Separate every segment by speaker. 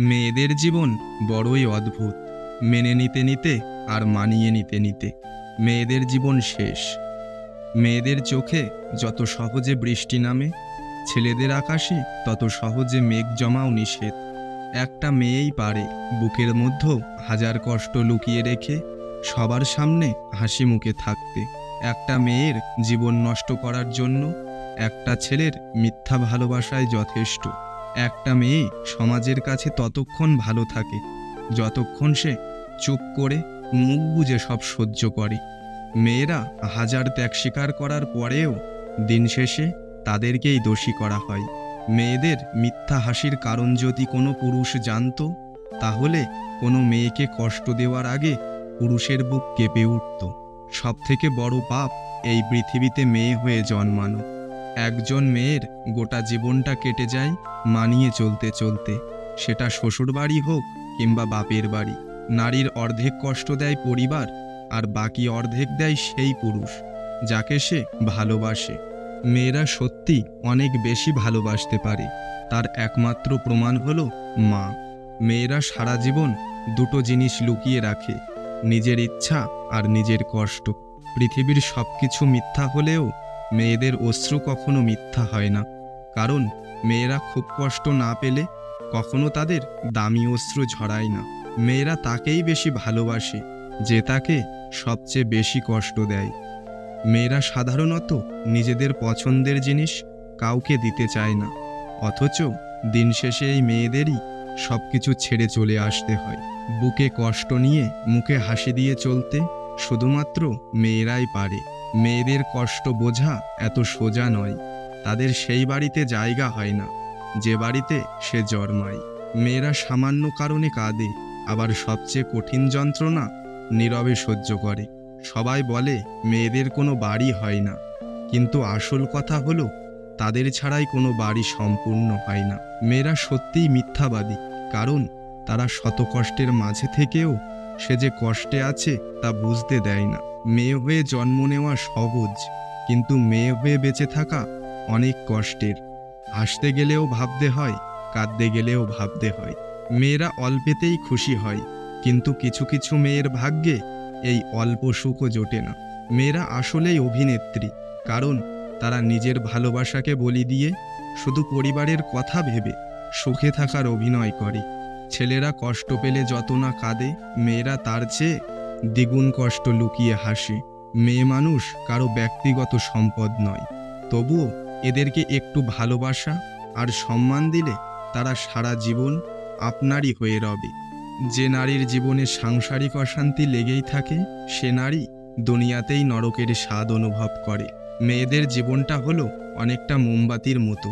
Speaker 1: মেয়েদের জীবন বড়ই অদ্ভুত। মেনে নিতে নিতে আর মানিয়ে নিতে নিতে মেয়েদের জীবন শেষ। মেয়েদের চোখে যত সহজে বৃষ্টি নামে, ছেলেদের আকাশে তত সহজে মেঘ জমাও নিষেধ। একটা মেয়েই পারে বুকের মধ্যে হাজার কষ্ট লুকিয়ে রেখে সবার সামনে হাসি মুখে থাকতে। একটা মেয়ের জীবন নষ্ট করার জন্য একটা ছেলের মিথ্যা ভালোবাসায় যথেষ্ট। একটা মেয়ে সমাজের কাছে ততক্ষণ ভালো থাকে যতক্ষণ সে চুপ করে মুখ বুজে সব সহ্য করে। মেয়েরা হাজার ত্যাগ স্বীকার করার পরেও দিন শেষে তাদেরকেই দোষী করা হয়। মেয়েদের মিথ্যা হাসির কারণ যদি কোনো পুরুষ জানতো, তাহলে কোনো মেয়েকে কষ্ট দেওয়ার আগে পুরুষের বুক কেঁপে উঠত। সবথেকে বড় পাপ এই পৃথিবীতে মেয়ে হয়ে জন্মানো। একজন মেয়ের গোটা জীবনটা কেটে যায় মানিয়ে চলতে চলতে, সেটা শ্বশুর বাড়ি হোক কিংবা বাপের বাড়ি। নারীর অর্ধেক কষ্ট দেয় পরিবার, আর বাকি অর্ধেক দেয় সেই পুরুষ যাকে সে ভালোবাসে। মেয়েরা সত্যি অনেক বেশি ভালোবাসতে পারে, তার একমাত্র প্রমাণ হলো মা। মেয়েরা সারা জীবন দুটো জিনিস লুকিয়ে রাখে, নিজের ইচ্ছা আর নিজের কষ্ট। পৃথিবীর সব কিছু মিথ্যা হলেও মেয়েদের অশ্রু কখনো মিথ্যা হয় না, কারণ মেয়েরা খুব কষ্ট না পেলে কখনো তাদের দামি অশ্রু ঝরায় না। মেয়েরা তাকেই বেশি ভালোবাসে যে তাকে সবচেয়ে বেশি কষ্ট দেয়। মেয়েরা সাধারণত নিজেদের পছন্দের জিনিস কাউকে দিতে চায় না, অথচ দিন শেষে এই মেয়েদেরই সব কিছু ছেড়ে চলে আসতে হয়। বুকে কষ্ট নিয়ে মুখে হাসি দিয়ে চলতে শুধুমাত্র মেয়েরাই পারে। মেয়েদের কষ্ট বোঝা এত সোজা নয়, তাদের সেই বাড়িতে জায়গা হয় না যে বাড়িতে সে জন্মায়। মেয়েরা সামান্য কারণে কাঁদে, আবার সবচেয়ে কঠিন যন্ত্রণা নীরবে সহ্য করে। সবাই বলে মেয়েদের কোনো বাড়ি হয় না, কিন্তু আসল কথা হলো তাদের ছাড়াই কোনো বাড়ি সম্পূর্ণ হয় না। মেয়েরা সত্যিই মিথ্যাবাদী, কারণ তারা শত কষ্টের মাঝে থেকেও সে যে কষ্টে আছে তা বুঝতে দেয় না। মেয়ে হয়ে জন্ম নেওয়া সহজ, কিন্তু মেয়ে হয়ে বেঁচে থাকা অনেক কষ্টের। হাসতে গেলেও ভাবতে হয়, কাঁদতে গেলেও ভাবতে হয়। মেয়েরা অল্পেতেই খুশি হয়, কিন্তু কিছু কিছু মেয়ের ভাগ্যে এই অল্প সুখও জোটে না। মেয়েরা আসলেই অভিনেত্রী, কারণ তারা নিজের ভালোবাসাকে বলি দিয়ে শুধু পরিবারের কথা ভেবে সুখে থাকার অভিনয় করে। ছেলেরা কষ্ট পেলে যত না কাঁদে, মেয়েরা তার চেয়ে দ্বিগুণ কষ্ট লুকিয়ে হাসে। মেয়ে মানুষ কারো ব্যক্তিগত সম্পদ নয়, তবুও এদেরকে একটু ভালোবাসা আর সম্মান দিলে তারা সারা জীবন আপনারই হয়ে রবে। যে নারীর জীবনে সাংসারিক অশান্তি লেগেই থাকে, সে নারী দুনিয়াতেই নরকের স্বাদ অনুভব করে। মেয়েদের জীবনটা হলো অনেকটা মোমবাতির মতো,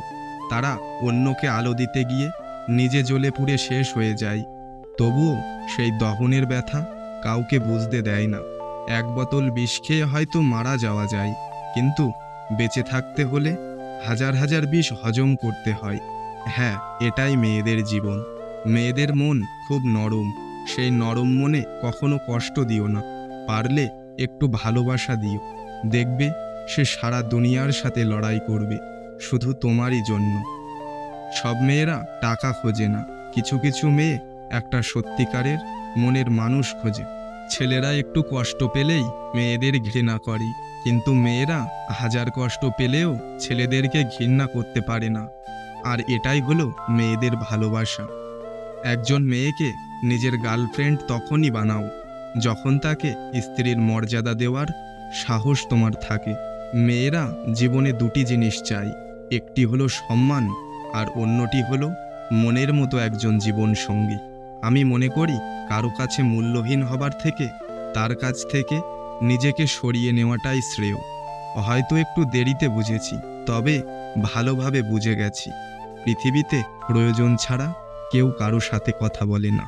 Speaker 1: তারা অন্যকে আলো দিতে গিয়ে নিজে জ্বলে পুড়ে শেষ হয়ে যায়, তবুও সেই দহনের ব্যথা কাউকে বুঝতে দেয় না। এক বোতল বিষ খেয়ে হয়তো মারা যাওয়া যায়, কিন্তু বেঁচে থাকতে হলে হাজার হাজার বিষ হজম করতে হয়। হ্যাঁ, এটাই মেয়েদের জীবন। মেয়েদের মন খুব নরম, সেই নরম মনে কখনো কষ্ট দিও না, পারলে একটু ভালোবাসা দিও। দেখবে সে সারা দুনিয়ার সাথে লড়াই করবে শুধু তোমারই জন্য। সব মেয়েরা টাকা খোঁজে না, কিছু কিছু মেয়ে একটা সত্যিকারের মনের মানুষ খোঁজে। ছেলেরা একটু কষ্ট পেলেই মেয়েদের ঘৃণা করে, কিন্তু মেয়েরা হাজার কষ্ট পেলেও ছেলেদেরকে ঘৃণা করতে পারে না। আর এটাই হলো মেয়েদের ভালোবাসা। একজন মেয়েকে নিজের গার্লফ্রেন্ড তখনই বানাও যখন তাকে স্ত্রীর মর্যাদা দেওয়ার সাহস তোমার থাকে। মেয়েরা জীবনে দুটি জিনিস চাই, একটি হলো সম্মান, আর অন্যটি হলো মনের মতো একজন জীবন সঙ্গী। আমি মনে করি কারো কাছে মূল্যহীন হবার থেকে তার কাছ থেকে নিজেকে সরিয়ে নেওয়াটাই শ্রেয়। হয়তো একটু দেরিতে বুঝেছি, তবে ভালোভাবে বুঝে গেছি। পৃথিবীতে প্রয়োজন ছাড়া কেউ কারো সাথে কথা বলে না।